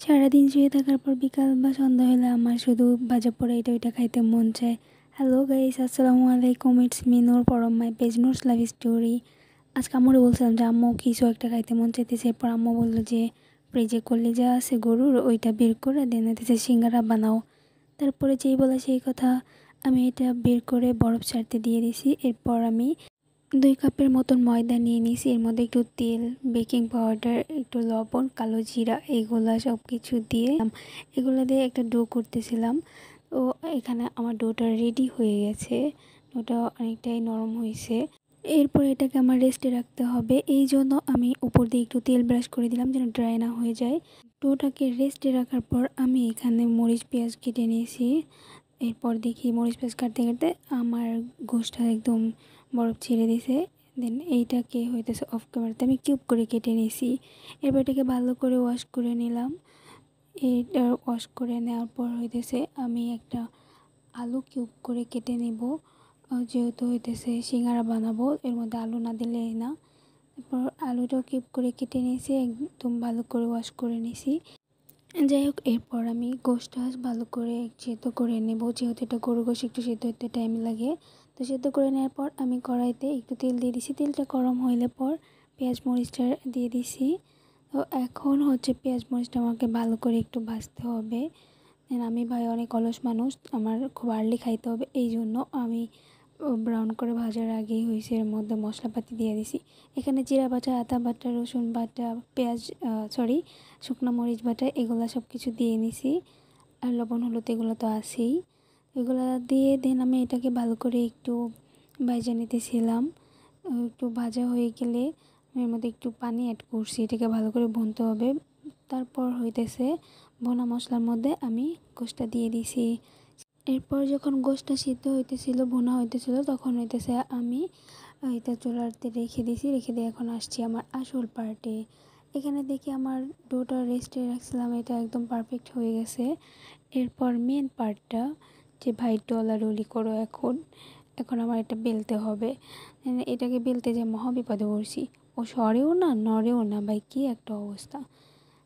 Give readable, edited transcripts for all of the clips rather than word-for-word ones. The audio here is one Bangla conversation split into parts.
সারাদিন শুয়ে থাকার পর বিকাল বা সন্ধ্যা হলে আমার শুধু ভাজা পোড়া এটা ওইটা খাইতে মন চায়। হ্যালো গাইস, আসসালামু আলাইকুম। It's me Noor from my page Noor's love story. আজকে আম্মুরে বলছিলাম যে আম্মু কিছু একটা খাইতে মন চাইতেছে। এরপর আম্মু বললো যে ফ্রিজে কলিজা আছে গরুর, ওইটা বের করে দেন হইতেছে সিঙ্গারা বানাও। তারপরে যেই বলা সেই কথা, আমি এটা বের করে বরফ ছাড়তে দিয়ে দিছি। এরপর আমি 2 কাপের মতন ময়দা নিয়ে নিয়েছি। এর মধ্যে একটু তেল, বেকিং পাউডার, একটু লবণ, কালো জিরা, এগুলা সব কিছু দিয়ে এগুলো দিয়ে একটা ডো করতেছিলাম। তো এখানে আমার ডোটা রেডি হয়ে গেছে। ডোটা অনেকটাই নরম হয়েছে। এরপর এটাকে আমার রেস্টে রাখতে হবে, এই জন্য আমি উপর দিয়ে একটু তেল ব্রাশ করে দিলাম যেন ড্রাই না হয়ে যায়। ডোটাকে রেস্টে রাখার পর আমি এখানে মরিচ পেঁয়াজ কেটে নিয়েছি। এরপর দেখি মরিচ পেঁয়াজ কাটতে কাটতে আমার গোশটা একদম বরফ ছেড়ে দিয়েছে। দেন এইটাকে হইতেছে অফ ক্যামেরাতে আমি কিউব করে কেটে নিয়েছি। এরপর এটাকে ভালো করে ওয়াশ করে নিলাম। এইটা ওয়াশ করে নেওয়ার পর হইতেছে আমি একটা আলু কিউব করে কেটে নেব, যেহেতু হইতেছে সিঙ্গারা বানাবো, এর মধ্যে আলু না দিলেই না। এরপর আলুটাও কিউব করে কেটে নিয়েছি, একদম ভালো করে ওয়াশ করে নিয়েছি। যাই হোক, এরপর আমি গোশটা ভালো করে সেদ্ধ করে নেব, যেহেতু এটা গরু গোশ একটু সেদ্ধ হতে টাইম লাগে। তো সেদ্ধ করে নেওয়ার পর আমি কড়াইতে একটু তেল দিয়ে দিছি। তেলটা গরম হইলে পর পেঁয়াজ মরিচটা দিয়ে দিছি। তো এখন হচ্ছে পেঁয়াজ মরিচটা আমাকে ভালো করে একটু ভাজতে হবে। আমি ভাই অনেক অলস মানুষ, আমার খুব আর্লি খাইতে হবে, এই জন্য আমি ব্রাউন করে ভাজার আগেই হয়েছে এর মধ্যে মশলাপাতি দিয়ে দিছি। এখানে জিরা বাটা, আদা বাটা, রসুন বাটা, পেঁয়াজ শুকনো মরিচ বাটা, এগুলো সব কিছু দিয়ে নিছি। আর লবণ হলুদ এগুলো তো আছেই। এগুলো দিয়ে দেন আমি এটাকে ভালো করে একটু ভাজা নিতেছিলাম। একটু ভাজা হয়ে গেলে আমি এর মধ্যে একটু পানি অ্যাড করছি, এটাকে ভালো করে ভুনতে হবে। তারপর হইতেছে ভোনা মশলার মধ্যে আমি গোশটা দিয়ে দিছি। এরপর যখন গোশটা সিদ্ধ হইতেছিল, ভুনা হইতেছিল, তখন হইতেছে আমি এটা চুলাতে রেখে দিছি। রেখে দিয়ে এখন আসছি আমার আসল পার্টে। এখানে দেখি আমার ডোটা রেস্টে রাখছিলাম, এটা একদম পারফেক্ট হয়ে গেছে। এরপর মেন পার্টটা, যে ভাই ডলারুলি করো এখন এখন আমার এটা বেলতে হবে। এটাকে বেলতে যে মহা বিপদে পড়ছি, ও সরেও না নড়েও না, ভাই কী একটা অবস্থা।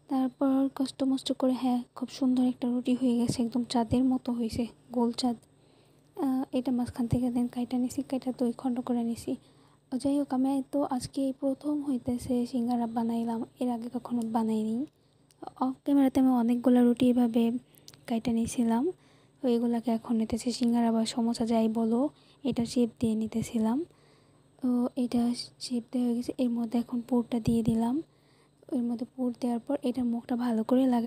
তারপর কষ্ট মষ্ট করে, হ্যাঁ, খুব সুন্দর একটা রুটি হয়ে গেছে, একদম চাঁদের মতো হয়েছে, গোল চাঁদ। এটা মাঝখান থেকে দেন কাইটা নিছি, কাইটা 2 খণ্ড করে নিছি। যাই হোক, আমি তো আজকে এই প্রথম হইতেছে সিঙ্গারা বানাইলাম, এর আগে কখনো বানাইনি। অফ ক্যামেরাতে আমি অনেকগুলো রুটি এভাবে কাইটা নিয়েছিলাম। তো এগুলাকে এখন নিতেছি সিঙ্গারা বা সমোসা যাই বলো, এটা শেপ দিয়ে নিতেছিলাম। তো এটা শেপ দেওয়া হয়ে গেছে। এর মধ্যে এখন পুরটা দিয়ে দিলাম। এর মধ্যে পুর দেওয়ার পর এটার মুখটা ভালো করে